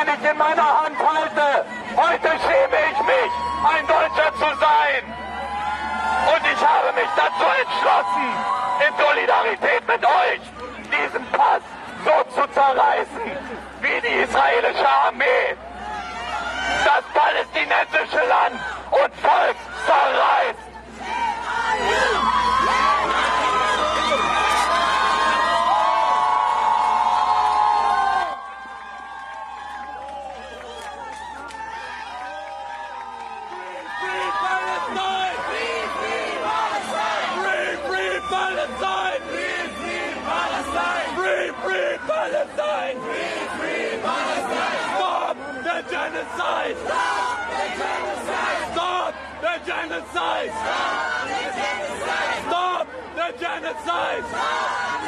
den ich in meiner Hand halte. Heute schäme ich mich, ein Deutscher zu sein. Und ich habe mich dazu entschlossen, in Solidarität mit euch, diesen Pass so zu zerreißen, wie die israelische Armee das palästinensische Land und Volk zerreißt. Palestine! Free, free Palestine! Stop the genocide! Stop the genocide! Stop the genocide! Stop the genocide! Stop the genocide! Stop